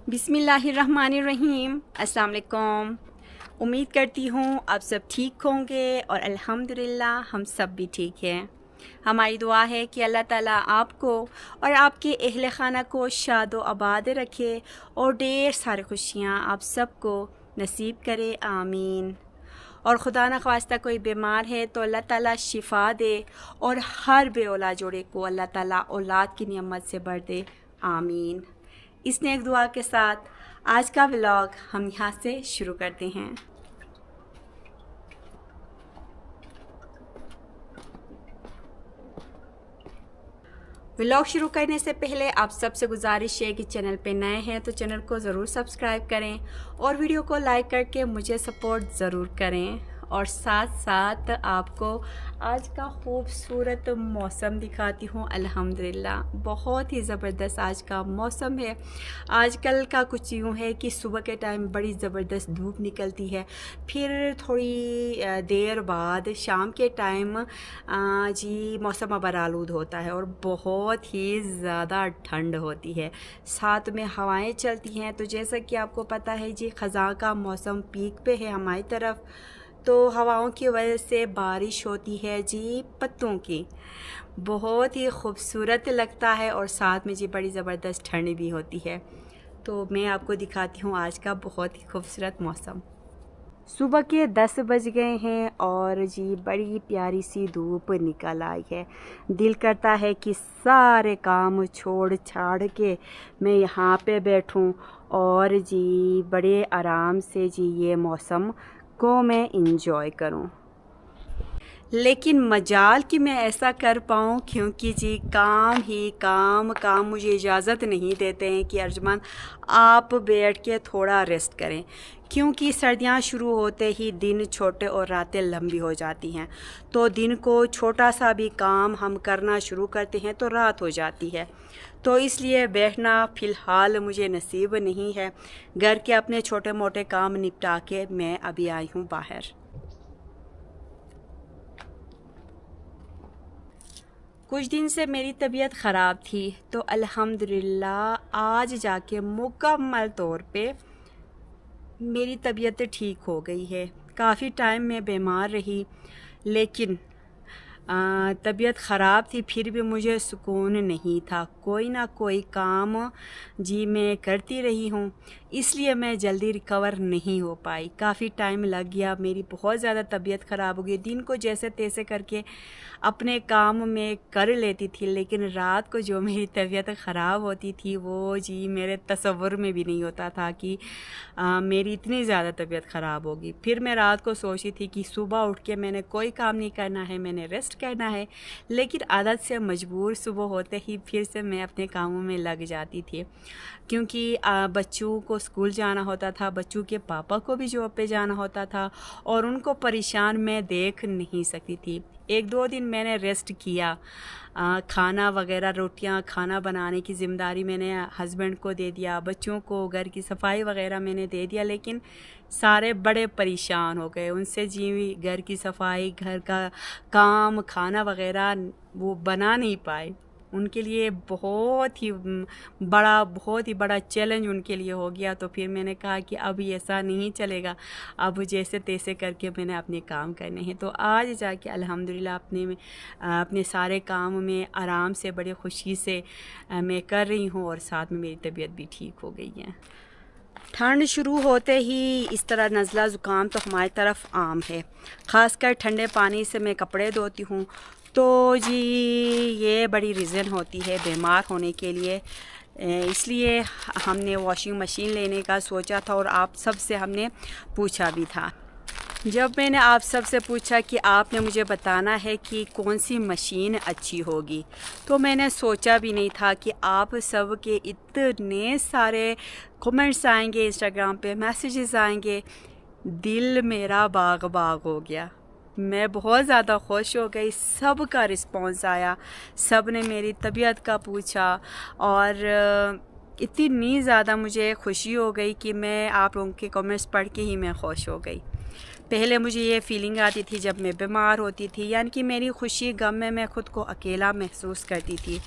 बिस्मिल्लाहिर्रहमानिर्रहीम। अस्सलाम वालेकुम। उम्मीद करती हूँ आप सब ठीक होंगे और अल्हम्दुलिल्लाह हम सब भी ठीक हैं। हमारी दुआ है कि अल्लाह ताला आपको और आपके अहले खाना को शादो आबाद रखे और ढेर सारी खुशियाँ आप सबको नसीब करे, आमीन। और खुदा न ख्वास्ता कोई बीमार है तो अल्लाह ताला शिफ़ा दे और हर बे औलाद जोड़े को अल्लाह ताला औलाद की नियमत से भर दे, आमीन। इस नेक दुआ के साथ आज का व्लॉग हम यहाँ से शुरू करते हैं। व्लॉग शुरू करने से पहले आप सबसे गुजारिश है कि चैनल पे नए हैं तो चैनल को ज़रूर सब्सक्राइब करें और वीडियो को लाइक करके मुझे सपोर्ट ज़रूर करें। और साथ साथ आपको आज का खूबसूरत मौसम दिखाती हूँ। अल्हम्दुलिल्लाह बहुत ही ज़बरदस्त आज का मौसम है। आजकल का कुछ यूँ है कि सुबह के टाइम बड़ी ज़बरदस्त धूप निकलती है, फिर थोड़ी देर बाद शाम के टाइम जी मौसम अबरालूद होता है और बहुत ही ज़्यादा ठंड होती है, साथ में हवाएं चलती हैं। तो जैसा कि आपको पता है जी ख़ज़ां का मौसम पीक पे है हमारी तरफ, तो हवाओं की वजह से बारिश होती है जी पत्तों की, बहुत ही खूबसूरत लगता है और साथ में जी बड़ी ज़बरदस्त ठंड भी होती है। तो मैं आपको दिखाती हूँ आज का बहुत ही खूबसूरत मौसम। सुबह के 10 बज गए हैं और जी बड़ी प्यारी सी धूप निकल आई है। दिल करता है कि सारे काम छोड़ छाड़ के मैं यहाँ पे बैठूँ और जी बड़े आराम से जी ये मौसम को मैं इंजॉय करूं। लेकिन मजाल कि मैं ऐसा कर पाऊँ, क्योंकि जी काम ही काम मुझे इजाज़त नहीं देते हैं कि अर्जुमान आप बैठ के थोड़ा रेस्ट करें, क्योंकि सर्दियां शुरू होते ही दिन छोटे और रातें लंबी हो जाती हैं। तो दिन को छोटा सा भी काम हम करना शुरू करते हैं तो रात हो जाती है। तो इसलिए बैठना फ़िलहाल मुझे नसीब नहीं है। घर के अपने छोटे मोटे काम निपटा के मैं अभी आई हूँ बाहर। कुछ दिन से मेरी तबीयत ख़राब थी, तो अल्हम्दुलिल्लाह आज जाके मुकम्मल तौर पे मेरी तबीयत ठीक हो गई है। काफ़ी टाइम मैं बीमार रही, लेकिन तबीयत ख़राब थी फिर भी मुझे सुकून नहीं था। कोई ना कोई काम जी मैं करती रही हूँ, इसलिए मैं जल्दी रिकवर नहीं हो पाई। काफ़ी टाइम लग गया, मेरी बहुत ज़्यादा तबीयत ख़राब हो गई। दिन को जैसे तैसे करके अपने काम में कर लेती थी, लेकिन रात को जो मेरी तबीयत ख़राब होती थी वो जी मेरे तसव्वुर में भी नहीं होता था कि मेरी इतनी ज़्यादा तबीयत ख़राब होगी। फिर मैं रात को सोची थी कि सुबह उठ के मैंने कोई काम नहीं करना है, मैंने रेस्ट करना है, लेकिन आदत से मजबूर सुबह होते ही फिर से मैं अपने कामों में लग जाती थी, क्योंकि बच्चों को स्कूल जाना होता था, बच्चों के पापा को भी जॉब पे जाना होता था और उनको परेशान मैं देख नहीं सकती थी। 1-2 दिन मैंने रेस्ट किया, खाना वगैरह रोटियां खाना बनाने की ज़िम्मेदारी मैंने हस्बैंड को दे दिया, बच्चों को घर की सफाई वगैरह मैंने दे दिया, लेकिन सारे बड़े परेशान हो गए उनसे जी घर की सफाई, घर का काम, खाना वगैरह वो बना नहीं पाए। उनके लिए बहुत ही बड़ा चैलेंज उनके लिए हो गया। तो फिर मैंने कहा कि अब ऐसा नहीं चलेगा, अब जैसे तैसे करके मैंने अपने काम करने हैं। तो आज जाके अल्हम्दुलिल्लाह अपने सारे काम में आराम से बड़े खुशी से मैं कर रही हूँ और साथ में मेरी तबीयत भी ठीक हो गई है। ठंड शुरू होते ही इस तरह नज़ला ज़ुकाम तो हमारी तरफ आम है, ख़ासकर ठंडे पानी से मैं कपड़े धोती हूँ तो जी ये बड़ी रीज़न होती है बीमार होने के लिए। इसलिए हमने वॉशिंग मशीन लेने का सोचा था और आप सब से हमने पूछा भी था। जब मैंने आप सब से पूछा कि आपने मुझे बताना है कि कौन सी मशीन अच्छी होगी, तो मैंने सोचा भी नहीं था कि आप सब के इतने सारे कमेंट्स आएंगे, इंस्टाग्राम पे मैसेजेस आएंगे। दिल मेरा बाग बाग हो गया, मैं बहुत ज़्यादा खुश हो गई। सब का रिस्पॉन्स आया, सब ने मेरी तबीयत का पूछा और इतनी ज़्यादा मुझे खुशी हो गई कि मैं आप लोगों के कमेंट्स पढ़ के ही मैं खुश हो गई। पहले मुझे ये फ़ीलिंग आती थी जब मैं बीमार होती थी, यानी कि मेरी खुशी गम में मैं ख़ुद को अकेला महसूस करती थी।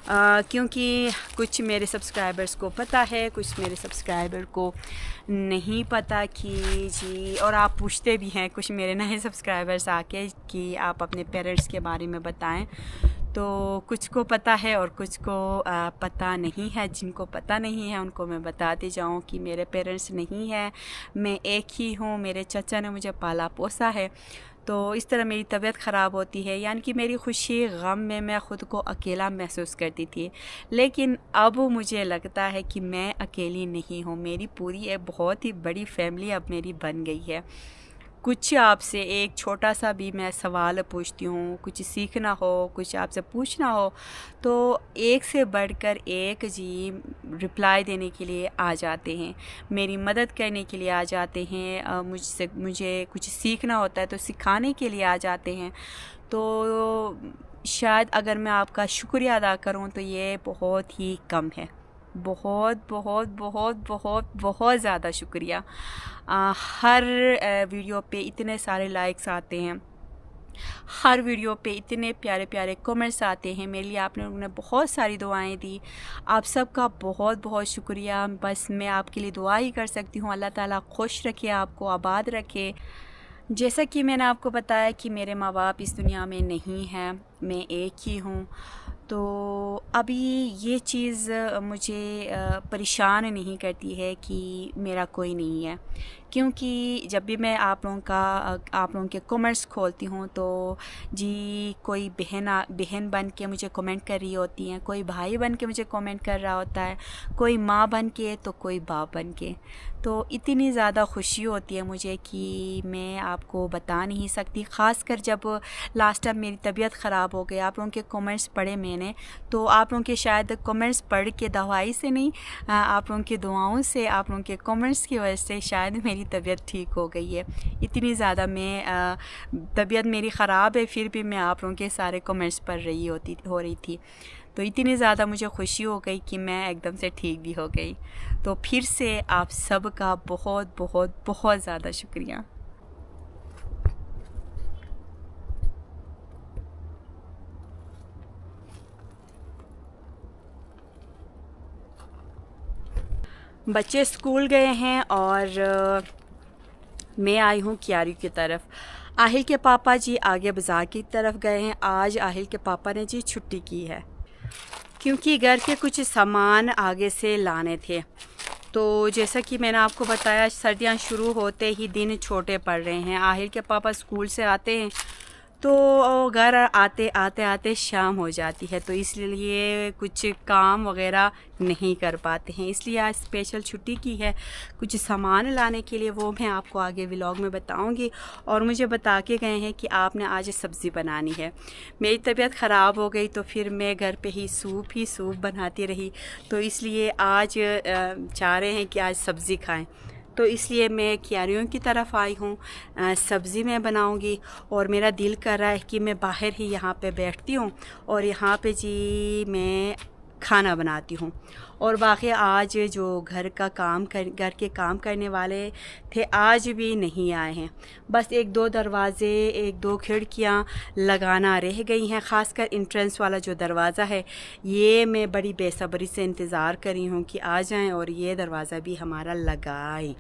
क्योंकि कुछ मेरे सब्सक्राइबर्स को पता है, कुछ मेरे सब्सक्राइबर को नहीं पता कि जी, और आप पूछते भी हैं कुछ मेरे नए सब्सक्राइबर्स आके कि आप अपने पेरेंट्स के बारे में बताएं। तो कुछ को पता है और कुछ को पता नहीं है। जिनको पता नहीं है उनको मैं बताती जाऊं कि मेरे पेरेंट्स नहीं है, मैं एक ही हूँ, मेरे चाचा ने मुझे पाला पोसा है। तो इस तरह मेरी तबीयत ख़राब होती है, यानी कि मेरी खुशी गम में मैं ख़ुद को अकेला महसूस करती थी। लेकिन अब मुझे लगता है कि मैं अकेली नहीं हूँ, मेरी पूरी एक बहुत ही बड़ी फैमिली अब मेरी बन गई है। कुछ आपसे एक छोटा सा भी मैं सवाल पूछती हूँ, कुछ सीखना हो, कुछ आपसे पूछना हो, तो एक से बढ़कर एक जी रिप्लाई देने के लिए आ जाते हैं, मेरी मदद करने के लिए आ जाते हैं, मुझे कुछ सीखना होता है तो सिखाने के लिए आ जाते हैं। तो शायद अगर मैं आपका शुक्रिया अदा करूँ तो ये बहुत ही कम है। बहुत बहुत बहुत बहुत बहुत ज़्यादा शुक्रिया। हर वीडियो पे इतने सारे लाइक्स आते हैं, हर वीडियो पे इतने प्यारे प्यारे कमेंट्स आते हैं, मेरे लिए आप लोगों ने बहुत सारी दुआएं दी। आप सबका बहुत बहुत शुक्रिया। बस मैं आपके लिए दुआ ही कर सकती हूँ, अल्लाह ताला खुश रखे, आपको आबाद रखे। जैसा कि मैंने आपको बताया कि मेरे माँ बाप इस दुनिया में नहीं हैं, मैं एक ही हूँ। तो अभी ये चीज़ मुझे परेशान नहीं करती है कि मेरा कोई नहीं है, क्योंकि जब भी मैं आप लोगों के कमेंट्स खोलती हूँ तो जी कोई बहन बन के मुझे कमेंट कर रही होती हैं, कोई भाई बन के मुझे कमेंट कर रहा होता है, कोई माँ बन के तो कोई बाप बन के। तो इतनी ज़्यादा खुशी होती है मुझे कि मैं आपको बता नहीं सकती। ख़ासकर जब लास्ट टाइम मेरी तबीयत ख़राब हो गई, आप लोगों के कमेंट्स पढ़े मैंने, तो आप लोगों के शायद कमेंट्स पढ़ के दवाई से नहीं, आप लोगों की दुआओं से, आप लोगों के कमेंट्स की वजह से शायद मेरी तबीयत ठीक हो गई है। इतनी ज़्यादा तबीयत मेरी ख़राब है, फिर भी मैं आप लोगों के सारे कमेंट्स पढ़ हो रही थी। तो इतनी ज़्यादा मुझे खुशी हो गई कि मैं एकदम से ठीक भी हो गई। तो फिर से आप सब का बहुत बहुत बहुत ज़्यादा शुक्रिया। बच्चे स्कूल गए हैं और मैं आई हूँ क्यारी की तरफ। आहिल के पापा जी आगे बाज़ार की तरफ गए हैं। आज आहिल के पापा ने जी छुट्टी की है, क्योंकि घर के कुछ सामान आगे से लाने थे। तो जैसा कि मैंने आपको बताया, सर्दियाँ शुरू होते ही दिन छोटे पड़ रहे हैं। आहिल के पापा स्कूल से आते हैं तो घर आते शाम हो जाती है, तो इसलिए कुछ काम वगैरह नहीं कर पाते हैं, इसलिए आज स्पेशल छुट्टी की है कुछ सामान लाने के लिए। वो मैं आपको आगे व्लॉग में बताऊंगी। और मुझे बता के गए हैं कि आपने आज सब्ज़ी बनानी है। मेरी तबीयत ख़राब हो गई तो फिर मैं घर पे ही सूप बनाती रही, तो इसलिए आज चाह रहे हैं कि आज सब्ज़ी खाएं। तो इसलिए मैं क्यारियों की तरफ आई हूँ, सब्ज़ी मैं बनाऊँगी। और मेरा दिल कर रहा है कि मैं बाहर ही यहाँ पे बैठती हूँ और यहाँ पे जी मैं खाना बनाती हूँ। और बाकी आज जो घर के काम करने वाले थे आज भी नहीं आए हैं। बस एक दो दरवाज़े, एक दो खिड़कियाँ लगाना रह गई हैं। ख़ासकर एंट्रेंस वाला जो दरवाज़ा है, ये मैं बड़ी बेसब्री से इंतज़ार कर रही हूँ कि आ जाएं और ये दरवाज़ा भी हमारा लगाएं।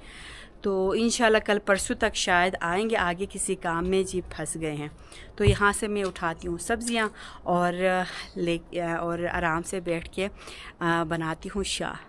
तो इंशाल्लाह कल परसों तक शायद आएंगे। आगे किसी काम में जी फंस गए हैं। तो यहाँ से मैं उठाती हूँ सब्ज़ियाँ और आराम से बैठ के बनाती हूँ शाह।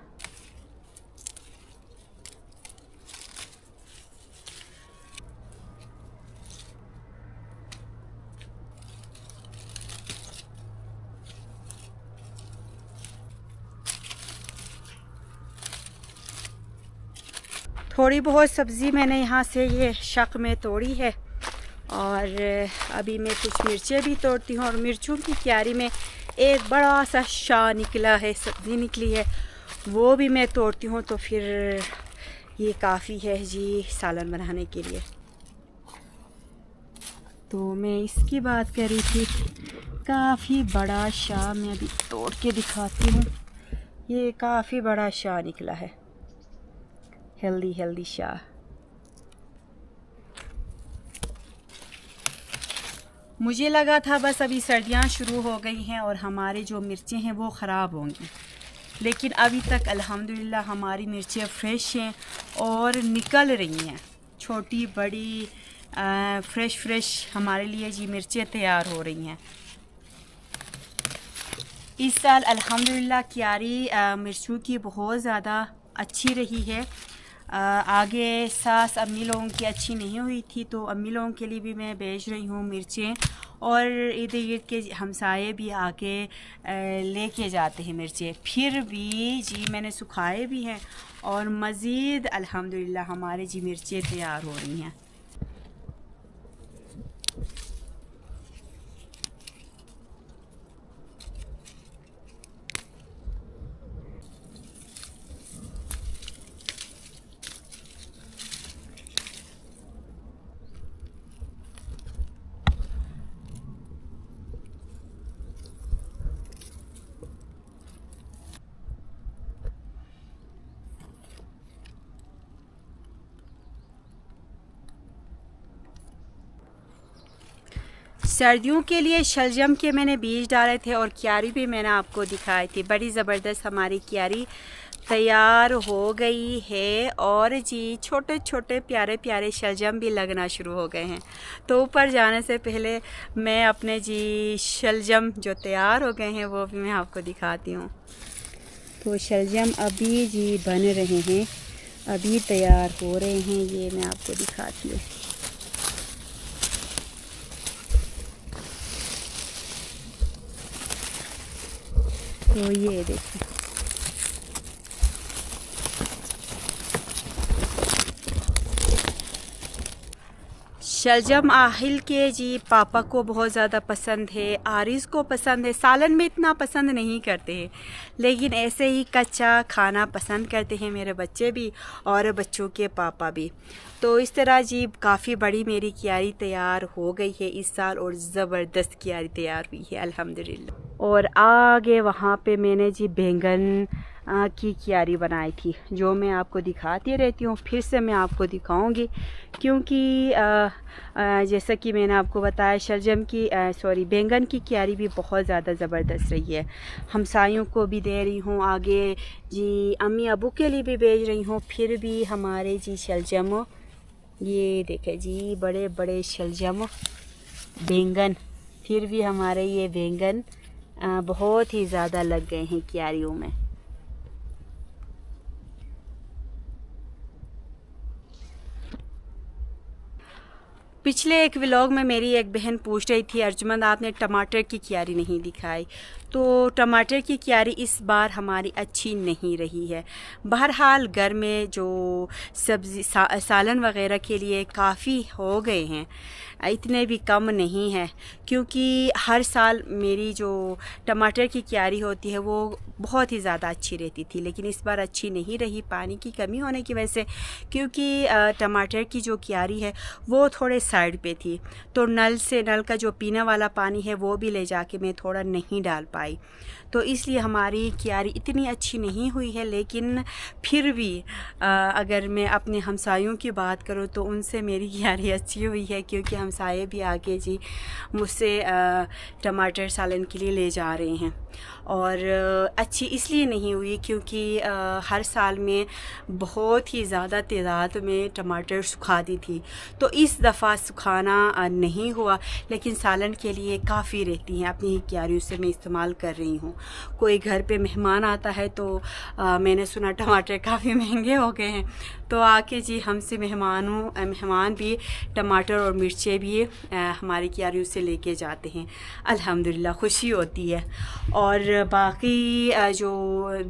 थोड़ी बहुत सब्ज़ी मैंने यहाँ से ये शक में तोड़ी है और अभी मैं कुछ मिर्चें भी तोड़ती हूँ। और मिर्चों की क्यारी में एक बड़ा सा शाह निकला है, सब्ज़ी निकली है, वो भी मैं तोड़ती हूँ। तो फिर ये काफ़ी है जी सालन बनाने के लिए। तो मैं इसकी बात कर रही थी, काफ़ी बड़ा शाह मैं अभी तोड़ के दिखाती हूँ। ये काफ़ी बड़ा शाह निकला है, हेल्दी शाह। मुझे लगा था बस अभी सर्दियाँ शुरू हो गई हैं और हमारे जो मिर्चें हैं वो ख़राब होंगी, लेकिन अभी तक अल्हम्दुलिल्लाह हमारी मिर्चें फ़्रेश हैं और निकल रही हैं, छोटी बड़ी फ़्रेश हमारे लिए जी मिर्चें तैयार हो रही हैं। इस साल अल्हम्दुलिल्लाह क्यारी मिर्चों की बहुत ज़्यादा अच्छी रही है। आगे सास अम्मी लोगों की अच्छी नहीं हुई थी, तो अम्मी लोगों के लिए भी मैं बेच रही हूँ मिर्चें, और इर्द गिर्द के हमसाये भी आके लेके जाते हैं मिर्चें। फिर भी जी मैंने सुखाए भी हैं और मज़ीद अल्हम्दुलिल्लाह हमारे जी मिर्चें तैयार हो रही हैं। सर्दियों के लिए शलजम के मैंने बीज डाले थे और क्यारी भी मैंने आपको दिखाई थी। बड़ी ज़बरदस्त हमारी क्यारी तैयार हो गई है और जी छोटे छोटे प्यारे प्यारे शलजम भी लगना शुरू हो गए हैं। तो ऊपर जाने से पहले मैं अपने जी शलजम जो तैयार हो गए हैं वो भी मैं आपको दिखाती हूँ। तो शलजम अभी जी बन रहे हैं, अभी तैयार हो रहे हैं, ये मैं आपको दिखाती हूँ। तो ये देखिए, शलजम आहिल के जी पापा को बहुत ज़्यादा पसंद है, आरिस को पसंद है। सालन में इतना पसंद नहीं करते हैं, लेकिन ऐसे ही कच्चा खाना पसंद करते हैं मेरे बच्चे भी और बच्चों के पापा भी। तो इस तरह जी काफ़ी बड़ी मेरी क्यारी तैयार हो गई है इस साल और ज़बरदस्त क्यारी तैयार हुई है अल्हम्दुलिल्लाह। और आगे वहाँ पे मैंने जी बैंगन की क्यारी बनाई थी, जो मैं आपको दिखाती रहती हूँ, फिर से मैं आपको दिखाऊंगी, क्योंकि जैसा कि मैंने आपको बताया शलजम की बैंगन की क्यारी भी बहुत ज़्यादा ज़बरदस्त रही है। हमसायों को भी दे रही हूँ, आगे जी अम्मी अबू के लिए भी भेज रही हूँ। फिर भी हमारे जी शलजम, ये देखें जी बड़े बड़े शलजम बैंगन, फिर भी हमारे ये बैंगन बहुत ही ज़्यादा लग गए हैं क्यारियों में। पिछले एक व्लॉग में मेरी एक बहन पूछ रही थी, अर्जुमंद आपने टमाटर की क्यारी नहीं दिखाई। तो टमाटर की क्यारी इस बार हमारी अच्छी नहीं रही है। बहरहाल घर में जो सब्ज़ी सालन वग़ैरह के लिए काफ़ी हो गए हैं, इतने भी कम नहीं है, क्योंकि हर साल मेरी जो टमाटर की क्यारी होती है वो बहुत ही ज़्यादा अच्छी रहती थी, लेकिन इस बार अच्छी नहीं रही पानी की कमी होने की वजह से, क्योंकि टमाटर की जो क्यारी है वो थोड़े साइड पे थी, तो नल का जो पीने वाला पानी है वो भी ले जाके मैं थोड़ा नहीं डाल पाई, तो इसलिए हमारी क्यारी इतनी अच्छी नहीं हुई है। लेकिन फिर भी अगर मैं अपने हमसायों की बात करूँ तो उनसे मेरी क्यारी अच्छी हुई है, क्योंकि हमसाये भी आके जी मुझसे टमाटर सालन के लिए ले जा रहे हैं। और अच्छी इसलिए नहीं हुई क्योंकि हर साल में बहुत ही ज़्यादा तादाद में टमाटर सुखा दी थी, तो इस दफ़ा सुखाना नहीं हुआ, लेकिन सालन के लिए काफ़ी रहती हैं, अपनी ही क्यारियों से मैं इस्तेमाल कर रही हूँ। कोई घर पे मेहमान आता है तो मैंने सुना टमाटर काफ़ी महंगे हो गए हैं, तो आके जी हमसे मेहमान भी टमाटर और मिर्चें भी हमारी क्यारियों से लेके जाते हैं। अल्हम्दुलिल्लाह खुशी होती है। और बाकी जो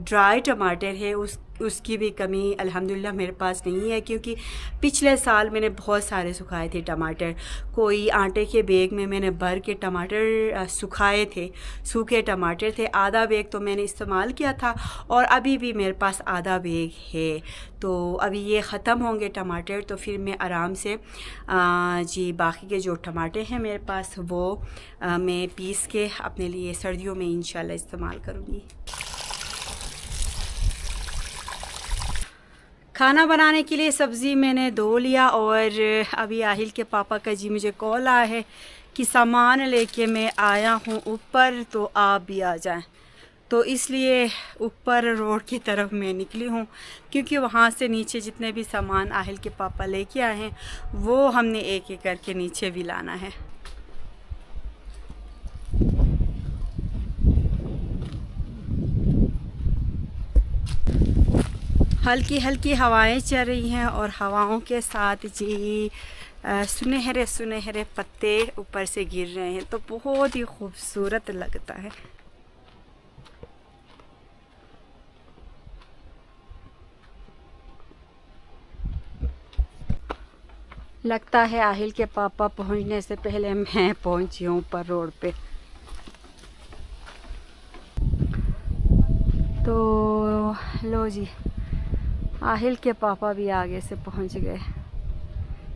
ड्राई टमाटर है उसकी भी कमी अल्हम्दुलिल्लाह मेरे पास नहीं है, क्योंकि पिछले साल मैंने बहुत सारे सुखाए थे टमाटर। कोई आटे के बैग में मैंने भर के टमाटर सुखाए थे, सूखे टमाटर थे। आधा बैग तो मैंने इस्तेमाल किया था और अभी भी मेरे पास आधा बैग है। तो अभी ये ख़त्म होंगे टमाटर, तो फिर मैं आराम से जी बाकी के जो टमाटर हैं मेरे पास वो मैं पीस के अपने लिए सर्दियों में इंशाल्लाह इस्तेमाल करूँगी। खाना बनाने के लिए सब्ज़ी मैंने धो लिया और अभी आहिल के पापा का जी मुझे कॉल आया है कि सामान लेके मैं आया हूँ ऊपर, तो आप भी आ जाएं। तो इसलिए ऊपर रोड की तरफ मैं निकली हूँ, क्योंकि वहाँ से नीचे जितने भी सामान आहिल के पापा लेके आए हैं वो हमने एक एक करके नीचे भी लाना है। हल्की हल्की हवाएं चल रही हैं और हवाओं के साथ जी सुनहरे सुनहरे पत्ते ऊपर से गिर रहे हैं, तो बहुत ही खूबसूरत लगता है। लगता है आहिल के पापा पहुंचने से पहले मैं पहुंची हूँ ऊपर रोड पे। तो लो जी, आहिल के पापा भी आगे से पहुंच गए।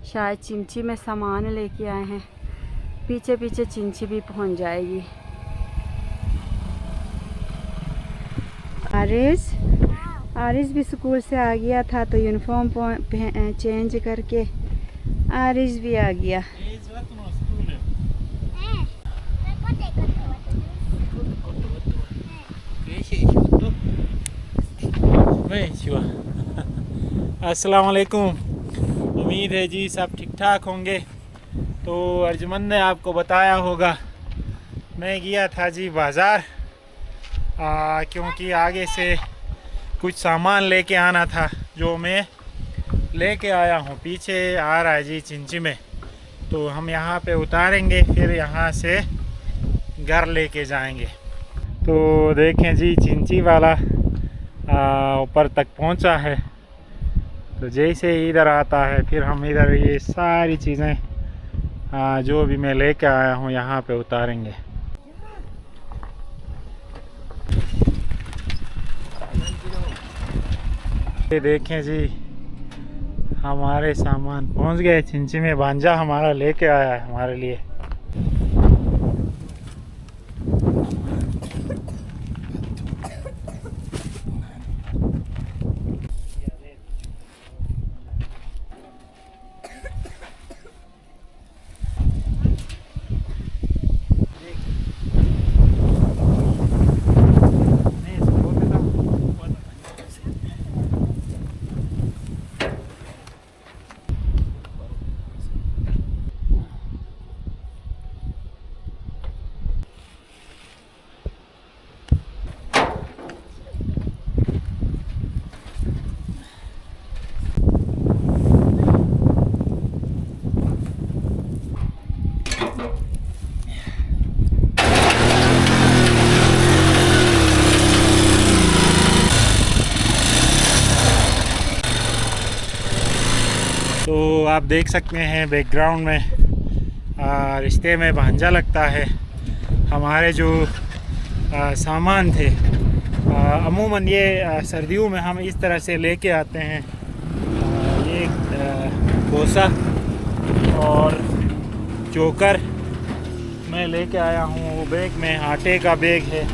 शायद चिंची में सामान लेके आए हैं, पीछे पीछे चिंची भी पहुंच जाएगी। आरिस भी स्कूल से आ गया था, तो यूनिफॉर्म चेंज करके आरिस भी आ गया। अस्सलाम वालेकुम। उम्मीद है जी सब ठीक ठाक होंगे। तो अर्जुमन ने आपको बताया होगा, मैं गया था जी बाज़ार, क्योंकि आगे से कुछ सामान लेके आना था जो मैं लेके आया हूँ। पीछे आ रहा है जी चिंची में, तो हम यहाँ पे उतारेंगे, फिर यहाँ से घर लेके जाएंगे। तो देखें जी चिंची वाला ऊपर तक पहुँचा है। तो जैसे ही इधर आता है फिर हम इधर ये सारी चीज़ें जो भी मैं लेके आया हूँ यहाँ पे उतारेंगे। ये देखें जी हमारे सामान पहुँच गए चिंची में। भांजा हमारा लेके आया है हमारे लिए। तो आप देख सकते हैं बैकग्राउंड में रिश्ते में भांजा लगता है। हमारे जो सामान थे, अमूमन ये सर्दियों में हम इस तरह से लेके आते हैं। ये भूसा और चोकर मैं लेके आया हूँ। वो बैग में आटे का बैग है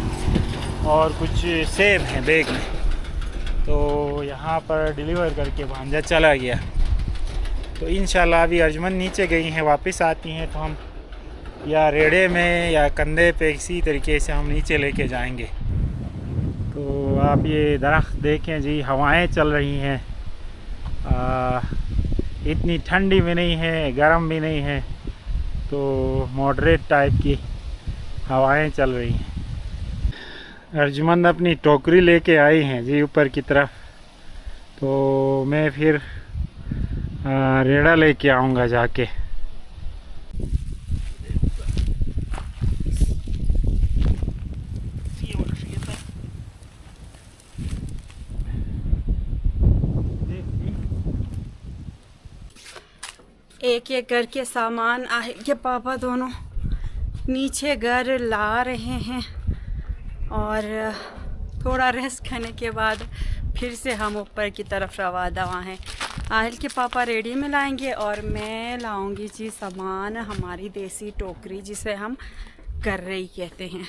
और कुछ सेब हैं बैग में। तो यहाँ पर डिलीवर करके भांजा चला गया। तो इंशाल्लाह अभी अर्जुमन नीचे गई हैं, वापस आती हैं तो हम या रेड़े में या कंधे पे इसी तरीके से हम नीचे लेके जाएंगे। तो आप ये दरख्त देखें जी, हवाएं चल रही हैं। इतनी ठंडी भी नहीं है, गर्म भी नहीं है, तो मॉडरेट टाइप की हवाएं चल रही हैं। अर्जुमन अपनी टोकरी लेके आई हैं जी ऊपर की तरफ। तो मैं फिर रेड़ा लेके आऊँगा जाके। एक एक करके सामान आहिल के पापा दोनों नीचे घर ला रहे हैं और थोड़ा रेस्ट करने के बाद फिर से हम ऊपर की तरफ रवा दवा हैं। आहिल के पापा रेडी में लाएंगे और मैं लाऊंगी जी सामान, हमारी देसी टोकरी जिसे हम कर्रई कहते हैं।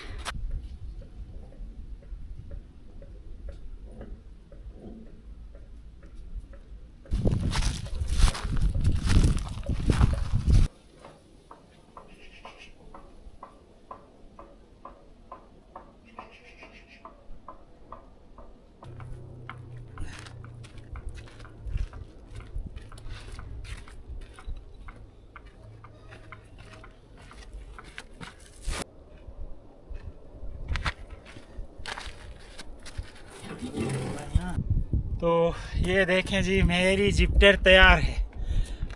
तो ये देखें जी, मेरी जिप्टर तैयार है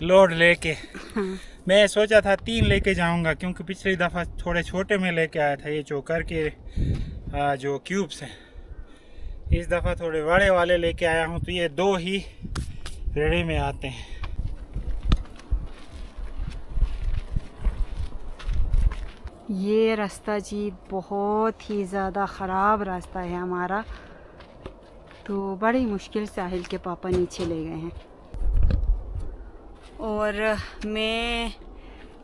लोड लेके। मैं सोचा था 3 लेके जाऊंगा, क्योंकि पिछली दफ़ा थोड़े छोटे में लेके आया था ये चोकर के जो क्यूब्स हैं। इस दफ़ा थोड़े बड़े वाले लेके आया हूँ, तो ये 2 ही रेडी में आते हैं। ये रास्ता जी बहुत ही ज़्यादा ख़राब रास्ता है हमारा, तो बड़ी मुश्किल से साहिल के पापा नीचे ले गए हैं। और मैं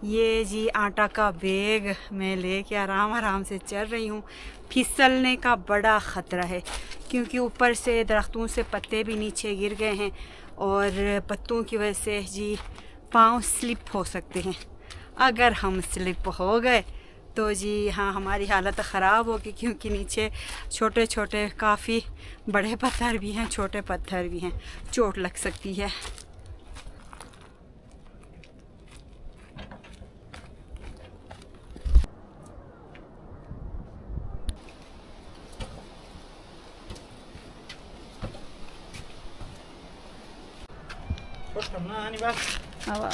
ये जी आटा का बैग मैं लेके आराम आराम से चल रही हूँ। फिसलने का बड़ा ख़तरा है, क्योंकि ऊपर से दरख्तों से पत्ते भी नीचे गिर गए हैं और पत्तों की वजह से जी पाँव स्लिप हो सकते हैं। अगर हम स्लिप हो गए तो जी हाँ, हमारी हालत ख़राब होगी, क्योंकि नीचे छोटे छोटे काफ़ी बड़े पत्थर भी हैं, छोटे पत्थर भी हैं, चोट लग सकती है। अब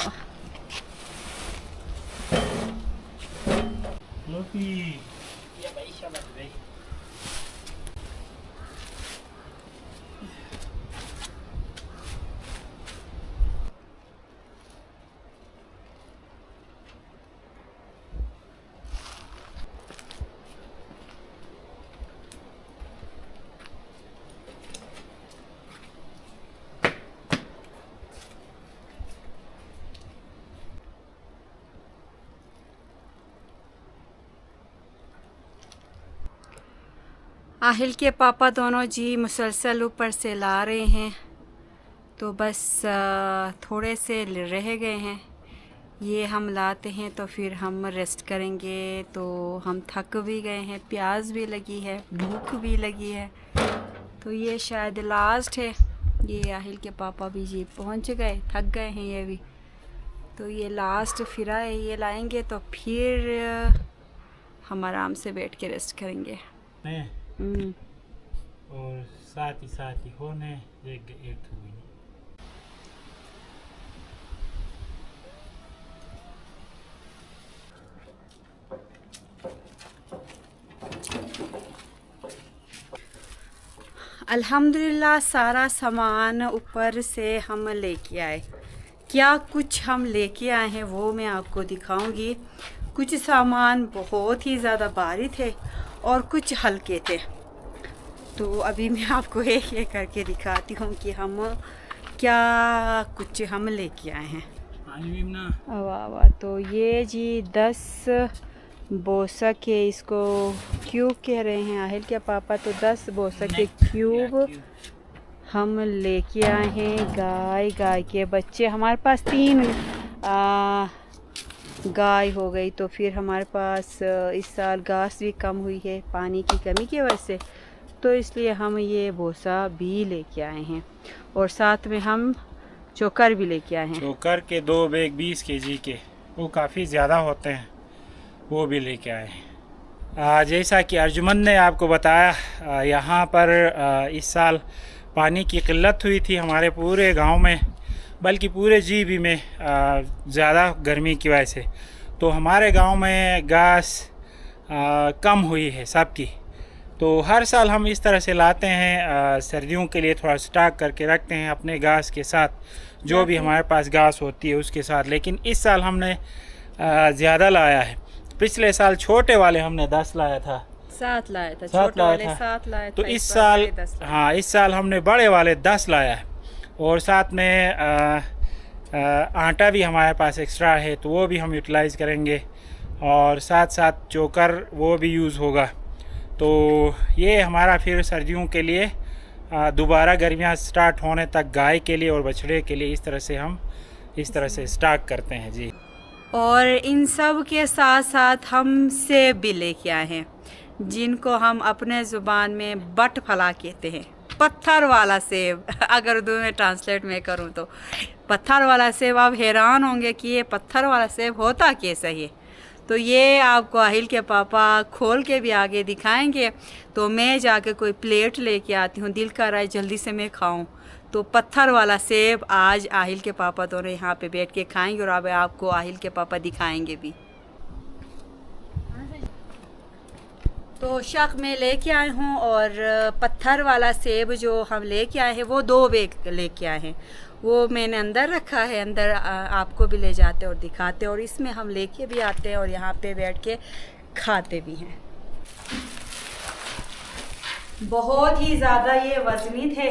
आहिल के पापा दोनों जी मुसलसल ऊपर से ला रहे हैं, तो बस थोड़े से रह गए हैं। ये हम लाते हैं तो फिर हम रेस्ट करेंगे। तो हम थक भी गए हैं, प्यास भी लगी है, भूख भी लगी है, तो ये शायद लास्ट है। ये आहिल के पापा भी जी पहुंच गए, थक गए हैं ये भी, तो ये लास्ट फिरा है। ये लाएंगे तो फिर हम आराम से बैठ के रेस्ट करेंगे। और साथ ही होने एक हुई। अल्हम्दुलिल्लाह सारा सामान ऊपर से हम लेके आए। क्या कुछ हम लेके आए हैं वो मैं आपको दिखाऊंगी। कुछ सामान बहुत ही ज़्यादा भारी थे और कुछ हल्के थे, तो अभी मैं आपको एक एक करके दिखाती हूँ कि हम क्या कुछ हम लेके आए हैं। वाह वाह, तो ये जी 10 बोसा के इसको क्यूब कह रहे हैं आहिल के पापा, तो 10 बोसा के क्यूब हम लेके आए हैं। गाय के बच्चे हमारे पास 3 गाय हो गई, तो फिर हमारे पास इस साल घास भी कम हुई है पानी की कमी की वजह से, तो इसलिए हम ये भूसा भी लेके आए हैं। और साथ में हम चोकर भी लेके आए हैं। चोकर के 2 बैग 20 kg के, वो काफ़ी ज़्यादा होते हैं, वो भी लेके आए हैं। जैसा कि अर्जुमन ने आपको बताया, यहाँ पर इस साल पानी की किल्लत हुई थी हमारे पूरे गांव में, बल्कि पूरे जीबी में ज़्यादा गर्मी की वजह से। तो हमारे गांव में घास कम हुई है सबकी, तो हर साल हम इस तरह से लाते हैं, सर्दियों के लिए थोड़ा स्टॉक करके रखते हैं अपने घास के साथ, जो भी हमारे पास घास होती है उसके साथ। लेकिन इस साल हमने ज़्यादा लाया है। पिछले साल छोटे वाले हमने 10 लाया था, 7 लाया था, छोटे वाले 7 लाया था। तो इस साल हाँ, इस साल हमने बड़े वाले 10 लाया है। और साथ में आटा भी हमारे पास एक्स्ट्रा है, तो वो भी हम यूटिलाइज़ करेंगे, और साथ साथ चोकर वो भी यूज़ होगा। तो ये हमारा फिर सर्दियों के लिए दोबारा गर्मियाँ स्टार्ट होने तक गाय के लिए और बछड़े के लिए इस तरह से स्टॉक करते हैं जी। और इन सब के साथ साथ हम सेब भी लेके आए हैं, जिनको हम अपने ज़ुबान में बट फला कहते हैं, पत्थर वाला सेब। अगर उर्दू में ट्रांसलेट में करूँ तो पत्थर वाला सेब। आप हैरान होंगे कि ये पत्थर वाला सेब होता कैसा है। तो ये आपको आहिल के पापा खोल के भी आगे दिखाएंगे। तो मैं जाके कोई प्लेट लेके आती हूँ, दिल कर रहा है जल्दी से मैं खाऊं। तो पत्थर वाला सेब आज आहिल के पापा दोनों यहाँ पे बैठ के खाएंगे और अब आपको आहिल के पापा दिखाएंगे भी। तो शक में लेके आए हूँ और पत्थर वाला सेब जो हम लेके आए हैं वो 2 बैग लेके आए हैं, वो मैंने अंदर रखा है। अंदर आपको भी ले जाते और दिखाते और इसमें हम लेके भी आते हैं और यहाँ पे बैठ के खाते भी हैं। बहुत ही ज़्यादा ये वज़नी थे,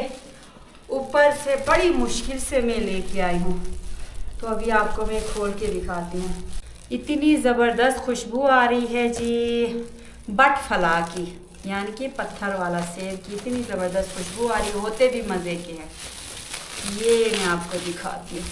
ऊपर से बड़ी मुश्किल से मैं लेके आई हूँ। तो अभी आपको मैं खोल के दिखाती हूँ। इतनी ज़बरदस्त खुशबू आ रही है जी बट फला की, यानी कि पत्थर वाला सेब की इतनी ज़बरदस्त खुशबू आ रही, होते भी मज़े के हैं। ये मैं आपको दिखाती हूँ।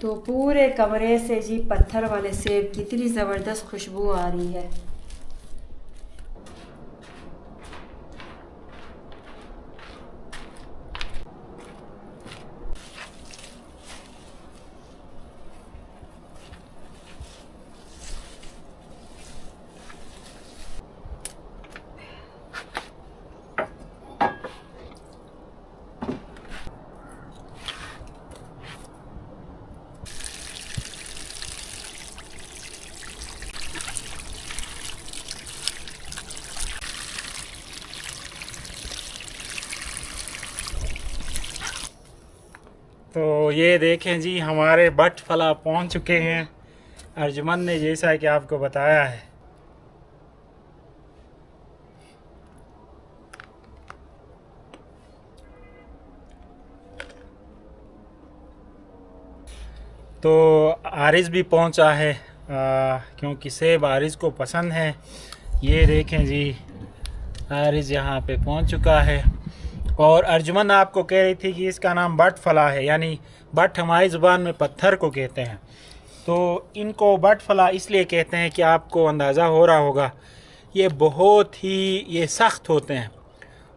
तो पूरे कमरे से जी पत्थर वाले सेब की इतनी ज़बरदस्त खुशबू आ रही है। तो ये देखें जी हमारे बट फला पहुंच चुके हैं अर्जुमन ने जैसा कि आपको बताया है। तो आरिज़ भी पहुंचा है क्योंकि सेब आरिज़ को पसंद है। ये देखें जी आरिज़ यहाँ पे पहुंच चुका है और अर्जुमन आपको कह रही थी कि इसका नाम बट फला है, यानी बट हमारी ज़ुबान में पत्थर को कहते हैं। तो इनको बट फला इसलिए कहते हैं कि आपको अंदाज़ा हो रहा होगा ये बहुत ही सख्त होते हैं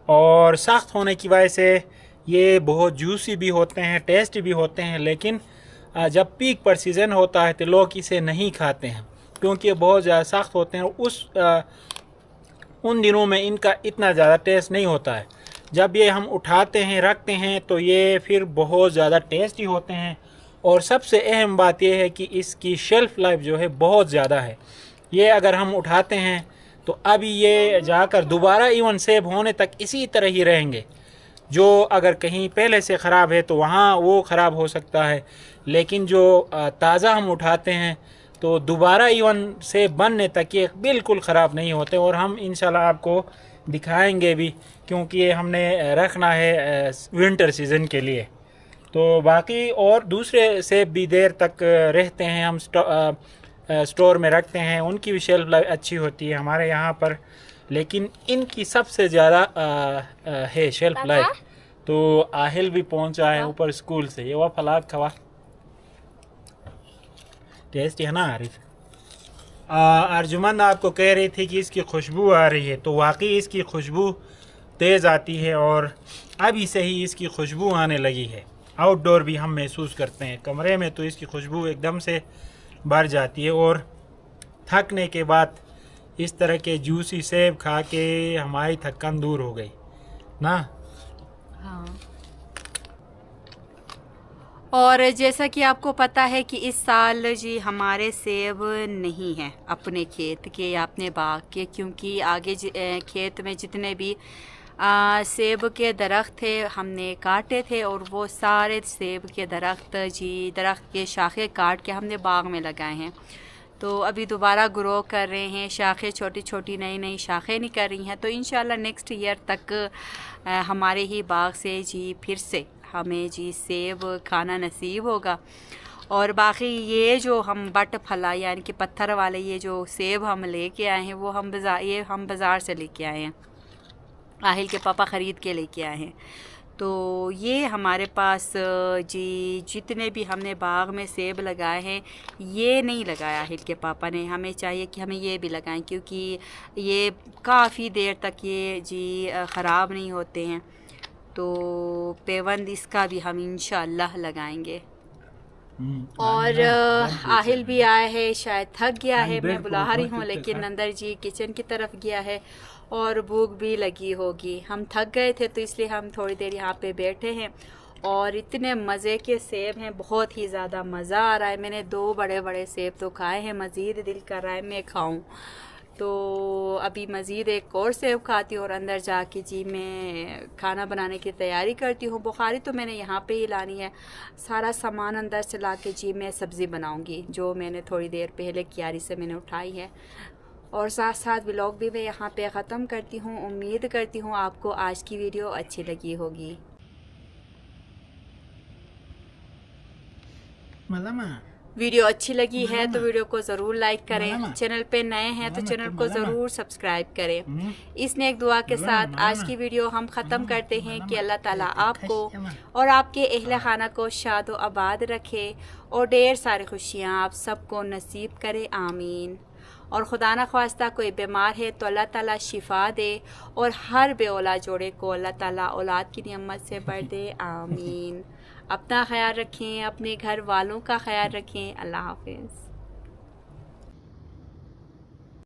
और सख्त होने की वजह से ये बहुत जूसी भी होते हैं, टेस्टी भी होते हैं। लेकिन जब पीक पर सीज़न होता है तो लोग इसे नहीं खाते हैं क्योंकि ये बहुत ज़्यादा सख्त होते हैं। उन दिनों में इनका इतना ज़्यादा टेस्ट नहीं होता है। जब ये हम उठाते हैं रखते हैं तो ये फिर बहुत ज़्यादा टेस्टी होते हैं। और सबसे अहम बात यह है कि इसकी शेल्फ़ लाइफ जो है बहुत ज़्यादा है। ये अगर हम उठाते हैं तो अभी ये जाकर दोबारा इवन सेब होने तक इसी तरह ही रहेंगे। जो अगर कहीं पहले से ख़राब है तो वहाँ वो ख़राब हो सकता है, लेकिन जो ताज़ा हम उठाते हैं तो दोबारा इवन सेब बनने तक ये बिल्कुल ख़राब नहीं होते। और हम इंशाल्लाह आपको दिखाएंगे भी क्योंकि ये हमने रखना है विंटर सीज़न के लिए। तो बाकी और दूसरे सेब भी देर तक रहते हैं, हम स्टोर में रखते हैं, उनकी भी शेल्फ लाइफ अच्छी होती है हमारे यहाँ पर, लेकिन इनकी सबसे ज़्यादा है शेल्फ लाइफ। तो आहिल भी पहुँचा है ऊपर स्कूल से। ये वह फलाद खवा टेस्ट है ना आरिफ। अर्जुमन आपको कह रही थी कि इसकी खुशबू आ रही है, तो वाकई इसकी खुशबू तेज़ आती है और अभी से ही इसकी खुशबू आने लगी है। आउटडोर भी हम महसूस करते हैं, कमरे में तो इसकी खुशबू एकदम से भर जाती है। और थकने के बाद इस तरह के जूसी सेब खा के हमारी थकान दूर हो गई ना। हाँ। और जैसा कि आपको पता है कि इस साल जी हमारे सेब नहीं हैं अपने खेत के या अपने बाग के, क्योंकि आगे खेत में जितने भी सेब के दरख्त थे हमने काटे थे और वो सारे सेब के दरख्त के शाखें काट के हमने बाग में लगाए हैं। तो अभी दोबारा ग्रो कर रहे हैं, शाखें छोटी छोटी नई नई शाखें निकल रही हैं। तो इंशाल्लाह नेक्स्ट ईयर तक हमारे ही बाग से जी फिर से हमें जी सेब खाना नसीब होगा। और बाकी ये जो हम बट फला यानी कि पत्थर वाले ये जो सेब हम लेके आए हैं वो हम बाज़ार से लेके आए हैं, आहिल के पापा ख़रीद के लेके आए हैं। तो ये हमारे पास जी जितने भी हमने बाग में सेब लगाए हैं, ये नहीं लगाया हिल के पापा ने, हमें चाहिए कि हमें ये भी लगाएं, क्योंकि ये काफ़ी देर तक ये जी ख़राब नहीं होते हैं। तो पेवंद इसका भी हम इंशाअल्लाह लगाएंगे। और आहिल भी आया है, शायद थक गया है, मैं बुला रही हूँ, लेकिन अंदर जी किचन की तरफ गया है और भूख भी लगी होगी। हम थक गए थे तो इसलिए हम थोड़ी देर यहाँ पे बैठे हैं। और इतने मज़े के सेब हैं, बहुत ही ज़्यादा मज़ा आ रहा है। मैंने 2 बड़े बड़े सेब तो खाए हैं, मज़ीद दिल कर रहा है मैं खाऊं। तो अभी मज़ीद एक और सेब खाती हूँ और अंदर जाके जी मैं खाना बनाने की तैयारी करती हूँ। बुखारी तो मैंने यहाँ पे ही लानी है, सारा सामान अंदर से ला के जी मैं सब्ज़ी बनाऊँगी, जो मैंने थोड़ी देर पहले क्यारी से मैंने उठाई है। और साथ साथ व्लॉग भी मैं यहाँ पे ख़त्म करती हूँ। उम्मीद करती हूँ आपको आज की वीडियो अच्छी लगी होगी। वीडियो अच्छी लगी है तो वीडियो को ज़रूर लाइक करें, चैनल पे नए हैं तो चैनल को ज़रूर सब्सक्राइब करें। इस नेक दुआ के साथ आज की वीडियो हम ख़त्म करते हैं कि अल्लाह ताला आपको और आपके अहले खाना को शाद व आबाद रखे और ढेर सारी खुशियाँ आप सबको नसीब करे, आमीन। और खुदा न ख्वास्ता कोई बीमार है तो अल्लाह ताला शिफा दे और हर बे औलाद जोड़े को अल्लाह ताला औलाद की नियमत से भर दे, आमीन। अपना ख्याल रखें, अपने घर वालों का ख्याल रखें। अल्लाह हाफिज़।